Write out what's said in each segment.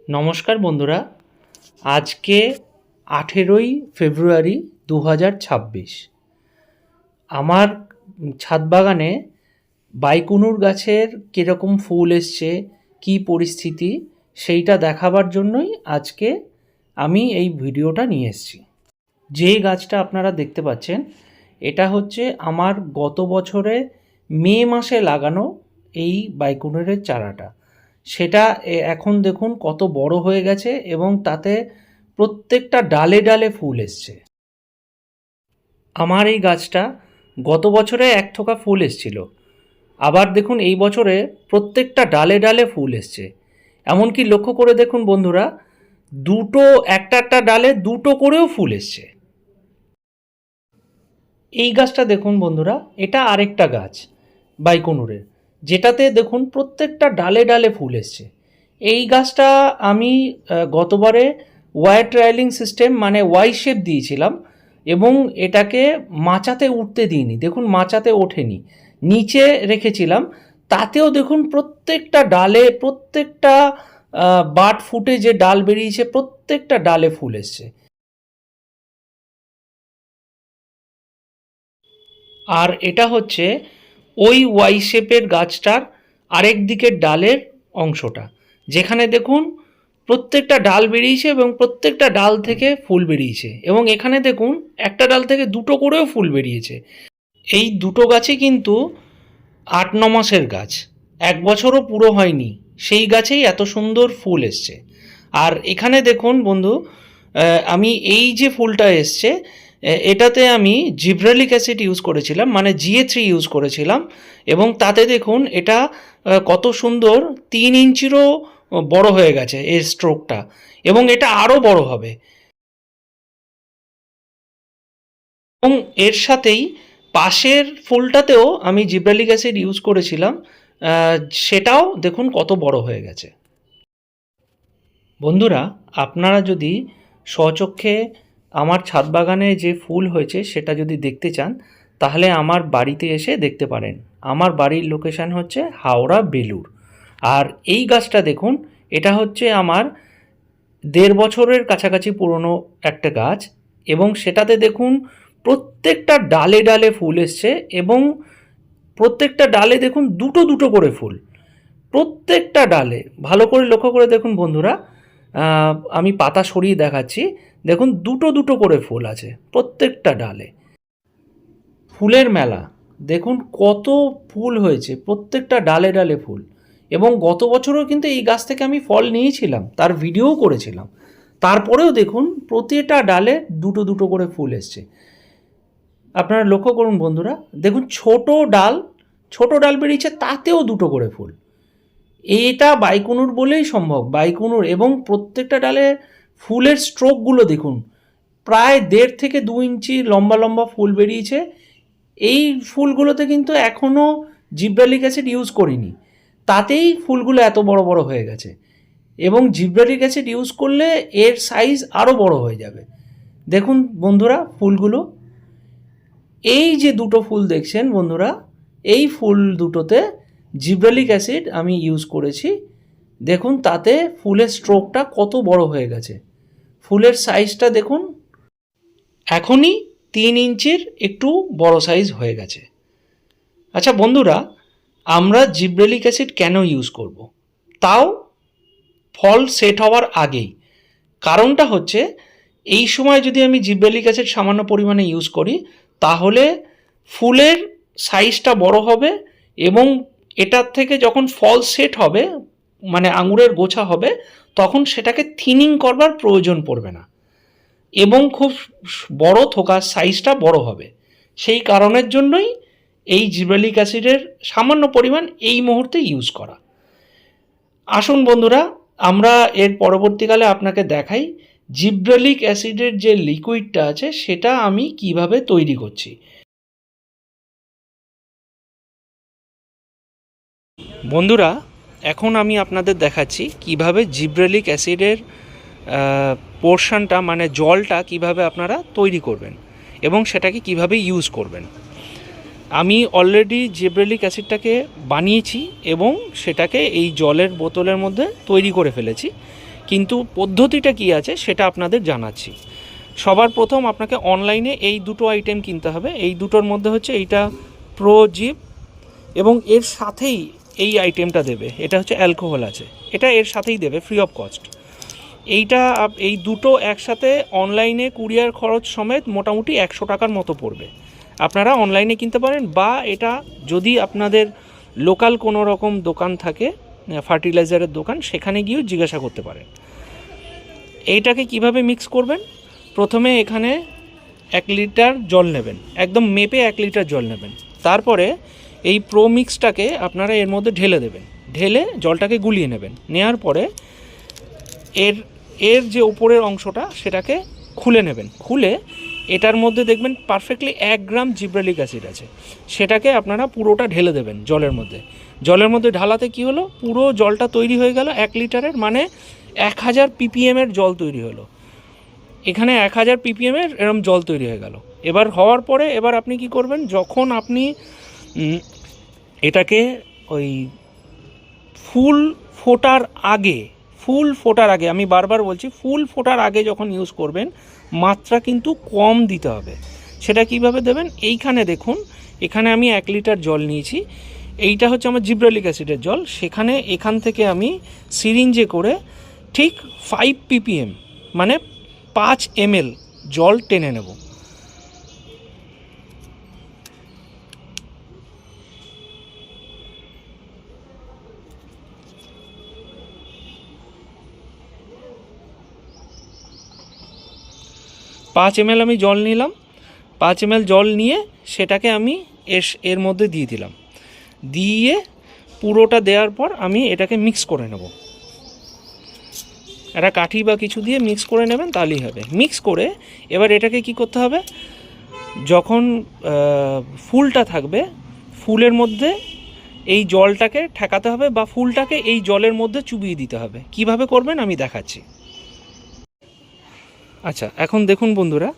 নমস্কার বন্ধুরা, আজকে 18ই ফেব্রুয়ারি 2026। আমার ছাদ বাগানে বাইকুনুর গাছের কীরকম ফুল এসছে, কী পরিস্থিতি, সেইটা দেখাবার জন্যই আজকে আমি এই ভিডিওটা নিয়ে এসেছি। যেই গাছটা আপনারা দেখতে পাচ্ছেন, এটা হচ্ছে আমার গত বছরে মে মাসে লাগানো এই বাইকুনুরের চারাটা। সেটা এখন দেখুন কত বড় হয়ে গেছে এবং তাতে প্রত্যেকটা ডালে ডালে ফুল এসছে। আমার এই গাছটা গত বছরে এক থোকা ফুল এসছিল, আবার দেখুন এই বছরে প্রত্যেকটা ডালে ডালে ফুল এসছে। এমনকি লক্ষ্য করে দেখুন বন্ধুরা, একটা একটা ডালে দুটো করেও ফুল এসছে। এই গাছটা দেখুন বন্ধুরা, এটা আরেকটা গাছ বাইকুনুরের, যেটাতে দেখুন প্রত্যেকটা ডালে ডালে ফুল এসছে। এই গাছটা আমি গতবারে ওয়ার ট্রায়ালিং সিস্টেম মানে ওয়াই শেপ দিয়েছিলাম এবং এটাকে মাচাতে উঠতে দিইনি। দেখুন মাচাতে ওঠেনি, নিচে রেখেছিলাম। তাতেও দেখুন প্রত্যেকটা ডালে, প্রত্যেকটা বাট ফুটে যে ডাল বেরিয়েছে, প্রত্যেকটা ডালে ফুল এসছে। আর এটা হচ্ছে ওই ওয়াই শেপের গাছটার আরেক দিকের ডালের অংশটা, যেখানে দেখুন প্রত্যেকটা ডাল বেরিয়েছে এবং প্রত্যেকটা ডাল থেকে ফুল বেরিয়েছে। এবং এখানে দেখুন একটা ডাল থেকে দুটো করেও ফুল বেরিয়েছে। এই দুটো গাছই কিন্তু 8-9 মাসের গাছ, এক বছরও পুরো হয়নি, সেই গাছেই এত সুন্দর ফুল এসছে। আর এখানে দেখুন বন্ধু, আমি এই যে ফুলটা এসছে, এটাতে আমি জিব্রালিক অ্যাসিড ইউজ করেছিলাম, মানে GA3 ইউজ করেছিলাম। এবং তাতে দেখুন এটা কত সুন্দর 3 ইঞ্চিরও বড় হয়ে গেছে এর স্ট্রোকটা, এবং এটা আরও বড় হবে। এবং এর সাথেই পাশের ফুলটাতেও আমি জিব্রালিক অ্যাসিড ইউজ করেছিলাম, সেটাও দেখুন কত বড় হয়ে গেছে। বন্ধুরা, আপনারা যদি স্বচক্ষে আমার ছাদ বাগানে যে ফুল হয়েছে সেটা যদি দেখতে চান, তাহলে আমার বাড়িতে এসে দেখতে পারেন। আমার বাড়ির লোকেশান হচ্ছে হাওড়া বেলুর। আর এই গাছটা দেখুন, এটা হচ্ছে আমার 1.5 বছরের কাছাকাছি পুরনো একটা গাছ, এবং সেটাতে দেখুন প্রত্যেকটা ডালে ডালে ফুল এসছে এবং প্রত্যেকটা ডালে দেখুন দুটো দুটো করে ফুল, প্রত্যেকটা ডালে। ভালো করে লক্ষ্য করে দেখুন বন্ধুরা, আমি পাতা সরিয়ে দেখাচ্ছি, দেখুন দুটো দুটো করে ফুল আছে প্রত্যেকটা ডালে। ফুলের মেলা দেখুন, কত ফুল হয়েছে, প্রত্যেকটা ডালে ডালে ফুল। এবং গত বছরও কিন্তু এই গাছ থেকে আমি ফল নিয়েছিলাম, তার ভিডিওও করেছিলাম। তারপরেও দেখুন প্রতিটা ডালে দুটো দুটো করে ফুল এসছে। আপনারা লক্ষ্য করুন বন্ধুরা, দেখুন ছোট ডাল বেরিয়েছে, তাতেও দুটো করে ফুল। এটা বাইকুনুর বলেই সম্ভব, বাইকুনুর। এবং প্রত্যেকটা ডালে ফুলের স্ট্রোকগুলো দেখুন, প্রায় 1.5 থেকে 2 ইঞ্চি লম্বা লম্বা ফুল বেরিয়েছে। এই ফুলগুলোতে কিন্তু এখনও জিব্রালিক অ্যাসিড ইউজ করিনি, তাতেই ফুলগুলো এত বড় বড় হয়ে গেছে। এবং জিব্রালিক অ্যাসিড ইউজ করলে এর সাইজ আরও বড় হয়ে যাবে। দেখুন বন্ধুরা ফুলগুলো, এই যে দুটো ফুল দেখছেন বন্ধুরা, এই ফুল দুটোতে জিব্রালিক অ্যাসিড আমি ইউজ করেছি। দেখুন তাতে ফুলের স্ট্রোকটা কত বড় হয়ে গেছে, ফুলের সাইজটা দেখুন এখনই 3 ইঞ্চির একটু বড় সাইজ হয়ে গেছে। আচ্ছা বন্ধুরা, আমরা জিব্রালিক অ্যাসিড কেন ইউজ করব, তাও ফল সেট হওয়ার আগেই? কারণটা হচ্ছে, এই সময় যদি আমি জিব্রালিক অ্যাসিড সামান্য পরিমাণে ইউজ করি, তাহলে ফুলের সাইজটা বড় হবে এবং এটার থেকে যখন ফল সেট হবে, মানে আঙুরের গোছা হবে, তখন সেটাকে থিনিং করবার প্রয়োজন পড়বে না এবং খুব বড় থোকার সাইজটা বড় হবে। সেই কারণের জন্যই এই জিব্রালিক অ্যাসিডের সামান্য পরিমাণ এই মুহূর্তে ইউজ করা। আসুন বন্ধুরা, আমরা এর পরবর্তীকালে আপনাকে দেখাই জিব্রালিক অ্যাসিডের যে লিকুইডটা আছে সেটা আমি কিভাবে তৈরি করছি। বন্ধুরা, এখন আমি আপনাদের দেখাচ্ছি কিভাবে জিব্রালিক অ্যাসিডের পোর্শনটা, মানে জলটা কিভাবে আপনারা তৈরি করবেন এবং সেটাকে কিভাবে ইউজ করবেন। আমি অলরেডি জিব্রালিক অ্যাসিডটাকে বানিয়েছি এবং সেটাকে এই জলের বোতলের মধ্যে তৈরি করে ফেলেছি। কিন্তু পদ্ধতিটা কী আছে সেটা আপনাদের জানাচ্ছি। সবার প্রথম আপনাকে অনলাইনে এই দুটো আইটেম কিনতে হবে। এই দুটোর মধ্যে হচ্ছে এইটা প্রো জিপ, এবং এর সাথেই এই আইটেমটা দেবে, এটা হচ্ছে অ্যালকোহল আছে, এটা এর সাথেই দেবে ফ্রি অফ কস্ট। এই দুটো একসাথে অনলাইনে কুরিয়ার খরচ সমেত মোটামুটি 100 টাকার মতো পড়বে। আপনারা অনলাইনে কিনতে পারেন, বা এটা যদি আপনাদের লোকাল কোনো রকম দোকান থাকে, ফার্টিলাইজারের দোকান, সেখানে গিয়েও জিজ্ঞাসা করতে পারেন। এইটাকে কিভাবে মিক্স করবেন, প্রথমে এখানে 1 লিটার জল নেবেন, একদম মেপে 1 লিটার জল নেবেন। তারপরে এই প্রো মিক্সটাকে আপনারা এর মধ্যে ঢেলে দেবেন, ঢেলে জলটাকে গুলিয়ে নেবেন। নেওয়ার পরে এর যে উপরের অংশটা সেটাকে খুলে নেবেন। খুলে এটার মধ্যে দেখবেন পারফেক্টলি 1 গ্রাম জিব্রালিক অ্যাসিড আছে, সেটাকে আপনারা পুরোটা ঢেলে দেবেন জলের মধ্যে। জলের মধ্যে ঢালাতে কি হলো, পুরো জলটা তৈরি হয়ে গেল 1 লিটারের, মানে 1000 ppm জল তৈরি হলো। এখানে 1000 ppm এরম জল তৈরি হয়ে গেল। এবার হওয়ার পরে এবার আপনি কি করবেন, যখন আপনি এটাকে ওই ফুল ফোটার আগে, আমি বারবার বলছি, ফুল ফোটার আগে যখন ইউজ করবেন, মাত্রা কিন্তু কম দিতে হবে। সেটা কিভাবে দেবেন, এইখানে দেখুন, এখানে আমি 1 লিটার জল নিয়েছি, এইটা হচ্ছে আমার জিব্রালিক অ্যাসিডের জল। এখান থেকে আমি সিরিঞ্জে করে ঠিক 5 ppm মানে 5 ml জল টেনে নেব। পাঁচ ml আমি জল নিলাম। 5 ml জল নিয়ে সেটাকে আমি এর মধ্যে দিয়ে দিলাম। দিয়ে পুরোটা দেওয়ার পর আমি এটাকে মিক্স করে নেব। একটা কাঠি বা কিছু দিয়ে মিক্স করে নেবেন, তাহলেই হবে। মিক্স করে এবার এটাকে কি করতে হবে, যখন ফুলটা থাকবে, ফুলের মধ্যে এই জলটাকে ঠেকাতে হবে, বা ফুলটাকে এই জলের মধ্যে চুবিয়ে দিতে হবে। কিভাবে করবেন আমি দেখাচ্ছি। আচ্ছা, এখন দেখুন বন্ধুরা,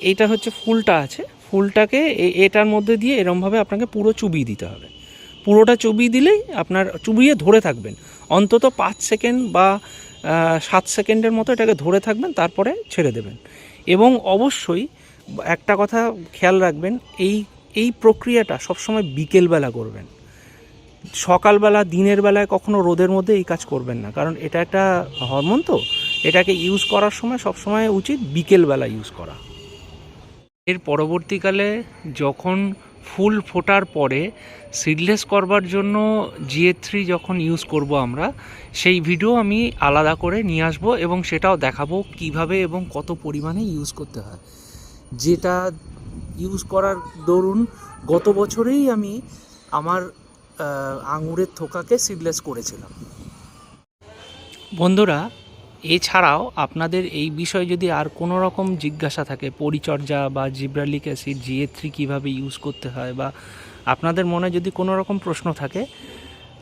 এইটা হচ্ছে ফুলটা আছে, ফুলটাকে এটার মধ্যে দিয়ে এরমভাবে আপনাকে পুরো চুবিয়ে দিতে হবে। পুরোটা চুবিয়ে দিলেই আপনার, চুবিয়ে ধরে থাকবেন অন্তত 5 সেকেন্ড বা 7 সেকেন্ডের মতো এটাকে ধরে থাকবেন, তারপরে ছেড়ে দেবেন। এবং অবশ্যই একটা কথা খেয়াল রাখবেন, এই প্রক্রিয়াটা সবসময় বিকেলবেলা করবেন। সকালবেলা, দিনের বেলায় কখনো রোদের মধ্যে এই কাজ করবেন না, কারণ এটা একটা হরমোন, তো এটাকে ইউজ করার সময় সবসময় উচিত বিকেলবেলা ইউজ করা। এর পরবর্তীকালে যখন ফুল ফোটার পরে সিডলেস করবার জন্য GA3 যখন ইউজ করব আমরা, সেই ভিডিও আমি আলাদা করে নিয়ে আসবো, এবং সেটাও দেখাবো কিভাবে এবং কত পরিমাণে ইউজ করতে হয়। যেটা ইউজ করার দরুন গত বছরেই আমি আমার আঙুরের থোকাকে সিডলেস করেছিলাম। বন্ধুরা, এছাড়াও আপনাদের এই বিষয়ে যদি আর কোনো রকম জিজ্ঞাসা থাকে, পরিচর্যা বা জিব্রালিক অ্যাসিড GA3 কীভাবে ইউজ করতে হয়, বা আপনাদের মনে যদি কোনো রকম প্রশ্ন থাকে,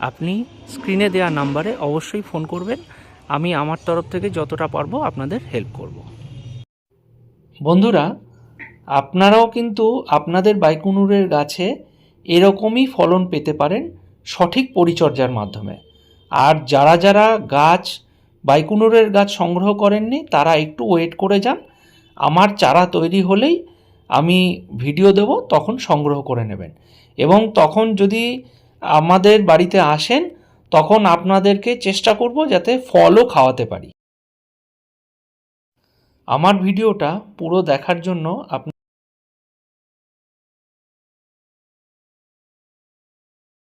আপনি স্ক্রিনে দেওয়া নাম্বারে অবশ্যই ফোন করবেন। আমি আমার তরফ থেকে যতটা পারবো আপনাদের হেল্প করব। বন্ধুরা, আপনারাও কিন্তু আপনাদের বাইকুনুরের গাছে এরকমই ফলন পেতে পারেন সঠিক পরিচর্যার মাধ্যমে। আর যারা যারা বাইকুনুরের গাছ সংগ্রহ করেননি, তারা একটু ওয়েট করে যান। আমার চারা তৈরি হলেই আমি ভিডিও দেব, তখন সংগ্রহ করে নেবেন। এবং তখন যদি আমাদের বাড়িতে আসেন, তখন আপনাদেরকে চেষ্টা করব যাতে ফলও খাওয়াতে পারি। আমার ভিডিওটা পুরো দেখার জন্য